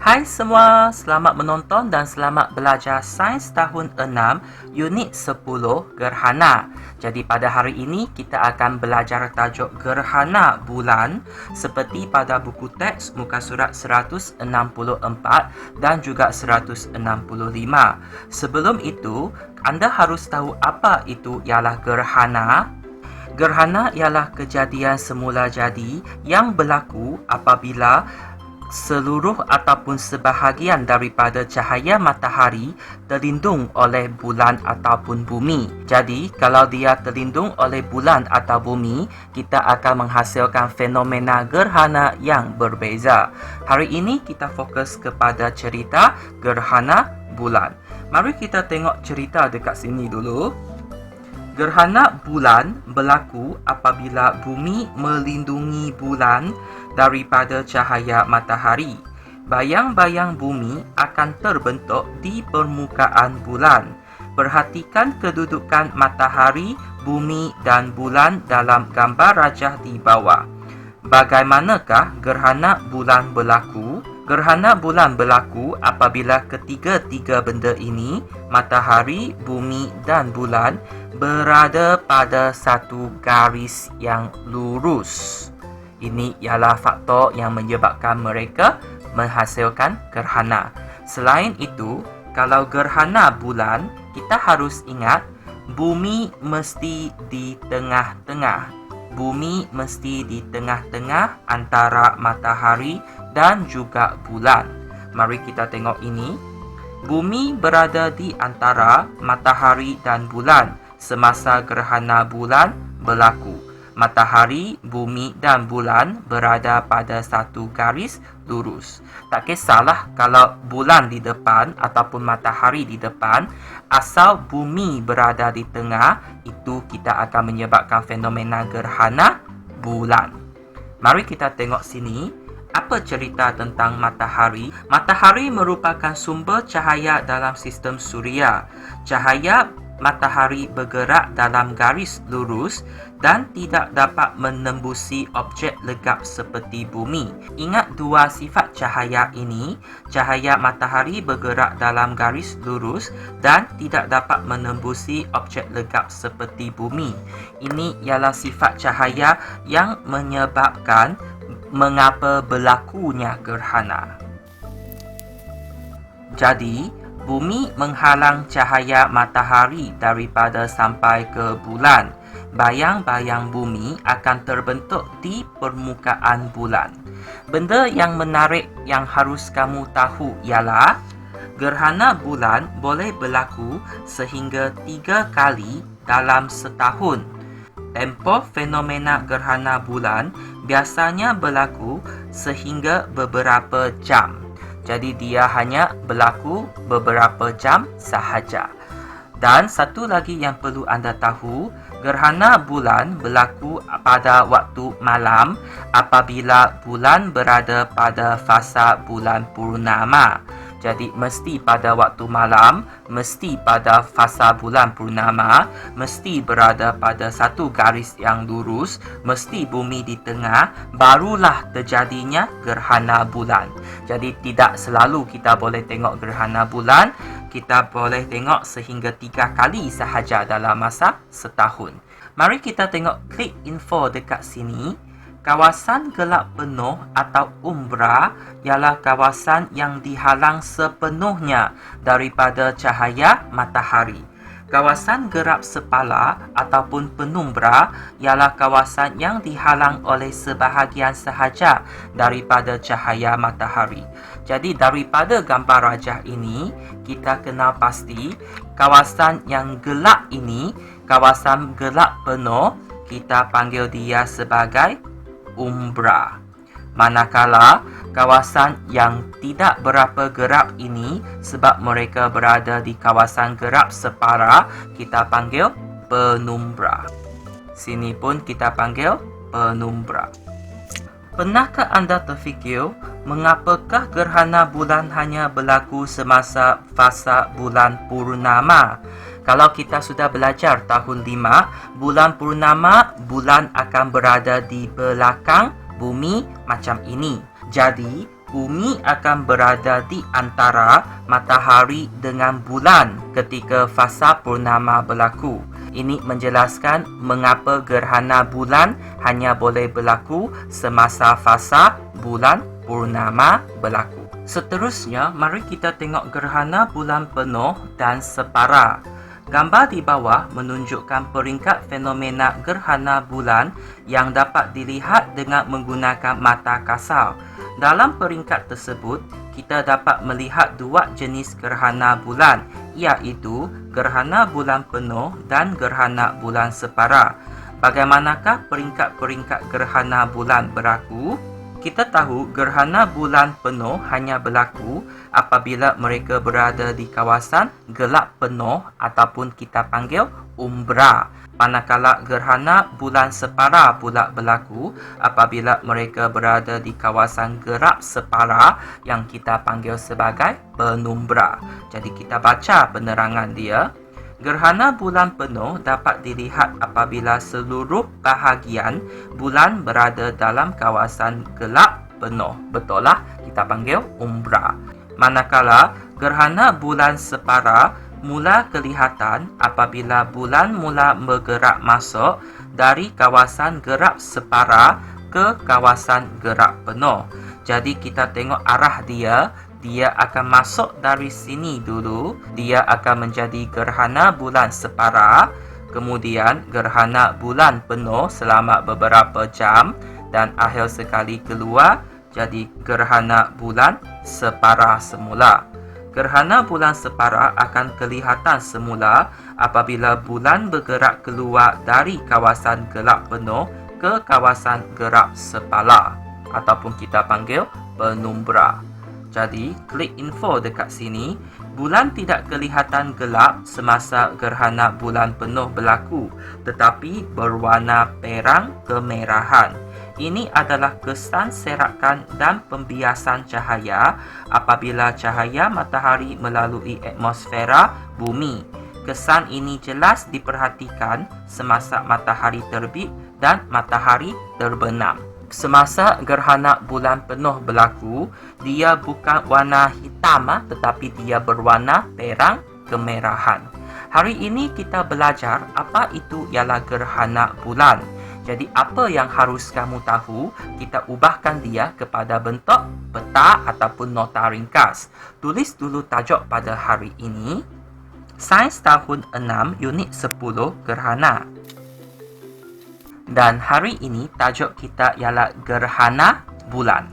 Hai semua, selamat menonton dan selamat belajar Sains tahun 6, Unit 10, Gerhana. Jadi pada hari ini kita akan belajar tajuk Gerhana Bulan seperti pada buku teks muka surat 164 dan juga 165. Sebelum itu, anda harus tahu apa itu ialah gerhana. Gerhana ialah kejadian semula jadi yang berlaku apabila seluruh ataupun sebahagian daripada cahaya matahari terlindung oleh bulan ataupun bumi. Jadi, kalau dia terlindung oleh bulan atau bumi, kita akan menghasilkan fenomena gerhana yang berbeza. Hari ini kita fokus kepada cerita gerhana bulan. Mari kita tengok cerita dekat sini dulu. Gerhana bulan berlaku apabila bumi melindungi bulan daripada cahaya matahari. Bayang-bayang bumi akan terbentuk di permukaan bulan. Perhatikan kedudukan matahari, bumi dan bulan dalam gambar rajah di bawah. Bagaimanakah gerhana bulan berlaku? Gerhana bulan berlaku apabila ketiga-tiga benda ini, matahari, bumi dan bulan, berada pada satu garis yang lurus. Ini ialah faktor yang menyebabkan mereka menghasilkan gerhana. Selain itu, kalau gerhana bulan, kita harus ingat bumi mesti di tengah-tengah. Bumi mesti di tengah-tengah antara matahari dan juga bulan. Mari kita tengok ini. Bumi berada di antara matahari dan bulan semasa gerhana bulan berlaku. Matahari, bumi dan bulan berada pada satu garis lurus. Tak kisahlah kalau bulan di depan ataupun matahari di depan, asal bumi berada di tengah, itu kita akan menyebabkan fenomena gerhana bulan. Mari kita tengok sini. Apa cerita tentang matahari? Matahari merupakan sumber cahaya dalam sistem suria. Cahaya matahari bergerak dalam garis lurus dan tidak dapat menembusi objek legap seperti bumi. Ingat dua sifat cahaya ini. Cahaya matahari bergerak dalam garis lurus dan tidak dapat menembusi objek legap seperti bumi. Ini ialah sifat cahaya yang menyebabkan mengapa berlakunya gerhana. Jadi, bumi menghalang cahaya matahari daripada sampai ke bulan. Bayang-bayang bumi akan terbentuk di permukaan bulan. Benda yang menarik yang harus kamu tahu ialah gerhana bulan boleh berlaku sehingga 3 kali dalam setahun. Tempoh fenomena gerhana bulan biasanya berlaku sehingga beberapa jam. Jadi dia hanya berlaku beberapa jam sahaja. Dan satu lagi yang perlu anda tahu, gerhana bulan berlaku pada waktu malam apabila bulan berada pada fasa bulan purnama. Jadi mesti pada waktu malam, mesti pada fasa bulan purnama, mesti berada pada satu garis yang lurus, mesti bumi di tengah, barulah terjadinya gerhana bulan. Jadi tidak selalu kita boleh tengok gerhana bulan, kita boleh tengok sehingga 3 kali sahaja dalam masa setahun. Mari kita tengok klik info dekat sini. Kawasan gelap penuh atau umbra ialah kawasan yang dihalang sepenuhnya daripada cahaya matahari. Kawasan gerap sepala ataupun penumbra ialah kawasan yang dihalang oleh sebahagian sahaja daripada cahaya matahari. Jadi daripada gambar rajah ini, kita kenal pasti kawasan yang gelap ini, kawasan gelap penuh, kita panggil dia sebagai umbra. Manakala kawasan yang tidak berapa gerap ini, sebab mereka berada di kawasan gerap separa, kita panggil penumbra. Sini pun kita panggil penumbra. Pernahkah anda terfikir mengapakah gerhana bulan hanya berlaku semasa fasa bulan purnama? Kalau kita sudah belajar tahun 5, bulan purnama, bulan akan berada di belakang bumi macam ini. Jadi, bumi akan berada di antara matahari dengan bulan ketika fasa purnama berlaku. Ini menjelaskan mengapa gerhana bulan hanya boleh berlaku semasa fasa bulan purnama berlaku. Seterusnya, mari kita tengok gerhana bulan penuh dan separa. Gambar di bawah menunjukkan peringkat fenomena gerhana bulan yang dapat dilihat dengan menggunakan mata kasar. Dalam peringkat tersebut, kita dapat melihat dua jenis gerhana bulan, iaitu gerhana bulan penuh dan gerhana bulan separa. Bagaimanakah peringkat-peringkat gerhana bulan berlaku? Kita tahu gerhana bulan penuh hanya berlaku apabila mereka berada di kawasan gelap penuh ataupun kita panggil umbra. Manakala gerhana bulan separa pula berlaku apabila mereka berada di kawasan gelap separa yang kita panggil sebagai penumbra. Jadi kita baca penerangan dia. Gerhana bulan penuh dapat dilihat apabila seluruh bahagian bulan berada dalam kawasan gelap penuh. Betul lah, kita panggil umbra. Manakala gerhana bulan separa mula kelihatan apabila bulan mula bergerak masuk dari kawasan gerak separa ke kawasan gerak penuh. Jadi kita tengok arah dia akan masuk dari sini dulu, dia akan menjadi gerhana bulan separa, kemudian gerhana bulan penuh selama beberapa jam dan akhir sekali keluar jadi gerhana bulan separa semula. Gerhana bulan separa akan kelihatan semula apabila bulan bergerak keluar dari kawasan gelap penuh ke kawasan gerak sepala ataupun kita panggil penumbra. Jadi, klik info dekat sini. Bulan tidak kelihatan gelap semasa gerhana bulan penuh berlaku, tetapi berwarna perang kemerahan. Ini adalah kesan serakan dan pembiasan cahaya apabila cahaya matahari melalui atmosfera bumi. Kesan ini jelas diperhatikan semasa matahari terbit dan matahari terbenam. Semasa gerhana bulan penuh berlaku, dia bukan warna hitam tetapi dia berwarna perang kemerahan. Hari ini kita belajar apa itu ialah gerhana bulan. Jadi apa yang harus kamu tahu, kita ubahkan dia kepada bentuk peta ataupun nota ringkas. Tulis dulu tajuk pada hari ini. Sains tahun 6 unit 10 gerhana. Dan hari ini tajuk kita ialah gerhana bulan.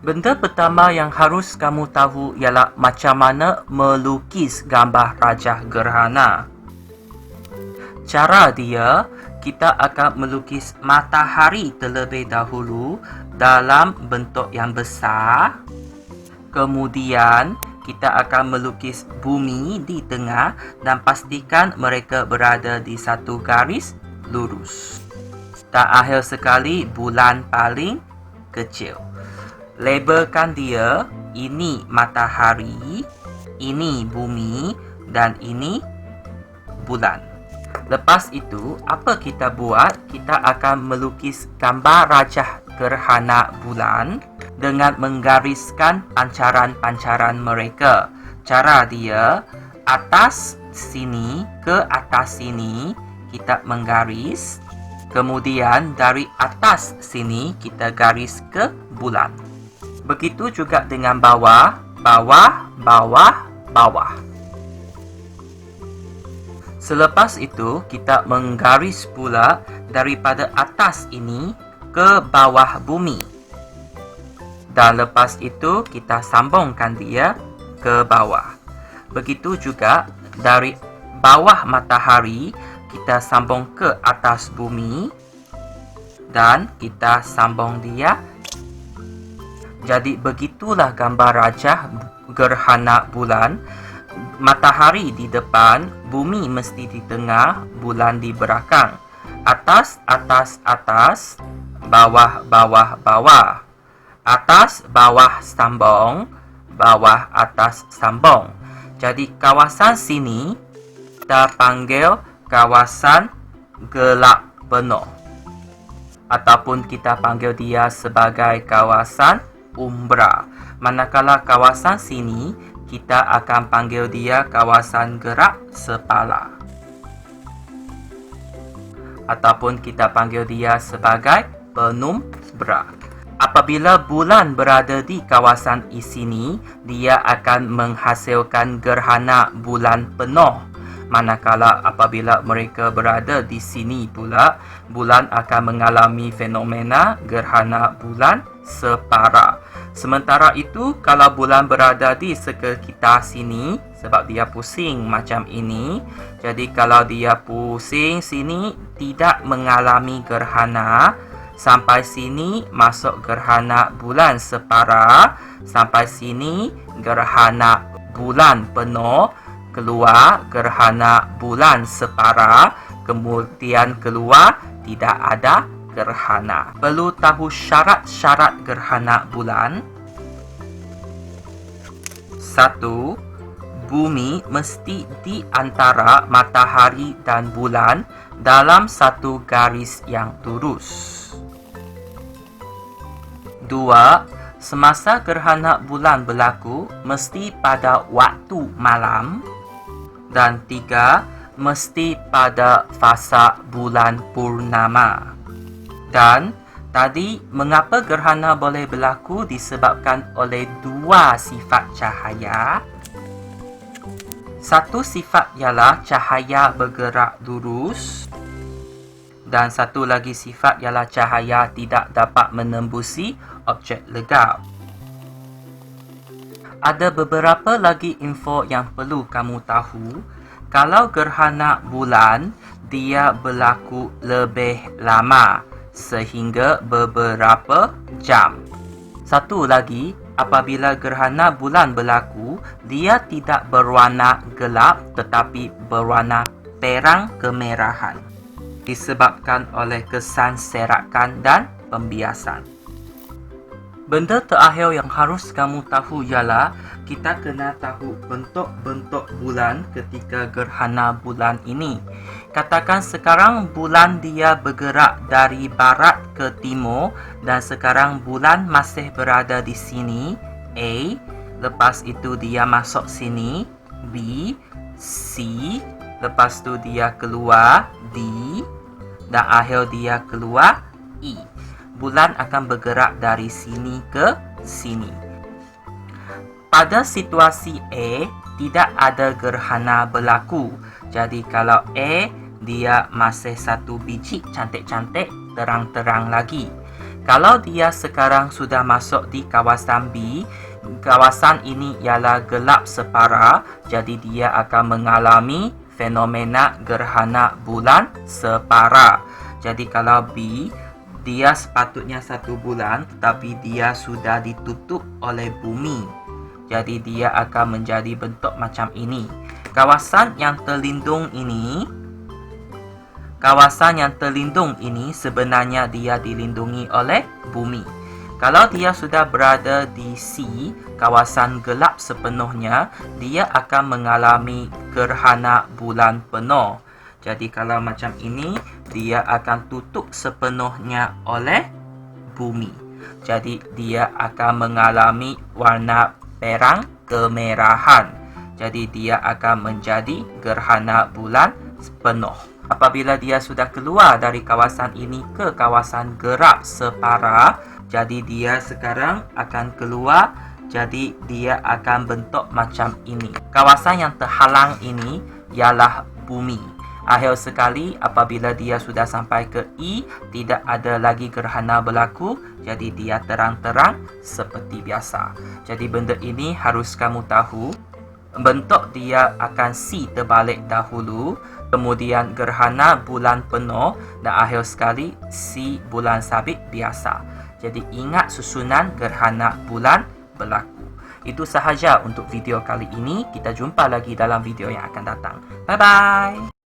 Benda pertama yang harus kamu tahu ialah macam mana melukis gambar rajah gerhana. Cara dia, kita akan melukis matahari terlebih dahulu dalam bentuk yang besar. Kemudian kita akan melukis bumi di tengah dan pastikan mereka berada di satu garis lurus. Dan akhir sekali bulan paling kecil. Labelkan dia, ini matahari, ini bumi dan ini bulan. Lepas itu, apa kita buat? Kita akan melukis gambar rajah gerhana bulan dengan menggariskan pancaran-pancaran mereka. Cara dia, atas sini ke atas sini kita menggaris. Kemudian dari atas sini kita garis ke bulan. Begitu juga dengan bawah, bawah, bawah, bawah. Selepas itu kita menggaris pula daripada atas ini ke bawah bumi. Dan lepas itu kita sambungkan dia ke bawah. Begitu juga dari bawah matahari kita sambung ke atas bumi dan kita sambung dia. Jadi begitulah gambar rajah gerhana bulan. Matahari di depan, bumi mesti di tengah, bulan di belakang. Atas, atas, atas, bawah, bawah, bawah. Atas, bawah sambung, bawah, atas sambung. Jadi kawasan sini kita panggil kawasan gelap penuh. Ataupun kita panggil dia sebagai kawasan umbra. Manakala kawasan sini, kita akan panggil dia kawasan gerak sepala. Ataupun kita panggil dia sebagai penumbra. Apabila bulan berada di kawasan sini, dia akan menghasilkan gerhana bulan penuh. Manakala apabila mereka berada di sini pula, bulan akan mengalami fenomena gerhana bulan separa. Sementara itu, kalau bulan berada di sekitar sini, sebab dia pusing macam ini, jadi kalau dia pusing sini tidak mengalami gerhana, sampai sini masuk gerhana bulan separa, sampai sini gerhana bulan penuh, keluar gerhana bulan separa, kemudian keluar tidak ada gerhana. Perlu tahu syarat-syarat gerhana bulan. 1. Bumi mesti di antara matahari dan bulan dalam satu garis yang lurus. 2. Semasa gerhana bulan berlaku mesti pada waktu malam. Dan 3. Mesti pada fasa bulan purnama. Dan tadi, mengapa gerhana boleh berlaku disebabkan oleh dua sifat cahaya. Satu sifat ialah cahaya bergerak lurus. Dan satu lagi sifat ialah cahaya tidak dapat menembusi objek legap. Ada beberapa lagi info yang perlu kamu tahu. Kalau gerhana bulan, dia berlaku lebih lama, sehingga beberapa jam. Satu lagi, apabila gerhana bulan berlaku, dia tidak berwarna gelap tetapi berwarna perang kemerahan, disebabkan oleh kesan serakan dan pembiasan. Benda terakhir yang harus kamu tahu ialah kita kena tahu bentuk-bentuk bulan ketika gerhana bulan ini. Katakan sekarang bulan dia bergerak dari barat ke timur dan sekarang bulan masih berada di sini, A. Lepas itu dia masuk sini, B, C. Lepas tu dia keluar, D. Dan akhir dia keluar, E. Bulan akan bergerak dari sini ke sini. Pada situasi A, tidak ada gerhana berlaku. Jadi kalau A, dia masih satu biji cantik-cantik, terang-terang lagi. Kalau dia sekarang sudah masuk di kawasan B, kawasan ini ialah gelap separa, jadi dia akan mengalami fenomena gerhana bulan separa. Jadi kalau B, dia sepatutnya satu bulan, tetapi dia sudah ditutup oleh bumi. Jadi dia akan menjadi bentuk macam ini. Kawasan yang terlindung ini sebenarnya dia dilindungi oleh bumi. Kalau dia sudah berada di C, kawasan gelap sepenuhnya, dia akan mengalami gerhana bulan penuh. Jadi kalau macam ini, dia akan tutup sepenuhnya oleh bumi. Jadi dia akan mengalami warna perang kemerahan. Jadi dia akan menjadi gerhana bulan penuh. Apabila dia sudah keluar dari kawasan ini ke kawasan gerak separa, jadi dia sekarang akan keluar, jadi dia akan bentuk macam ini. Kawasan yang terhalang ini ialah bumi. Akhir sekali, apabila dia sudah sampai ke E, tidak ada lagi gerhana berlaku, jadi dia terang-terang seperti biasa. Jadi benda ini harus kamu tahu. Bentuk dia akan C terbalik dahulu, kemudian gerhana bulan penuh, dan akhir sekali C bulan sabit biasa. Jadi ingat susunan gerhana bulan berlaku. Itu sahaja untuk video kali ini. Kita jumpa lagi dalam video yang akan datang. Bye-bye!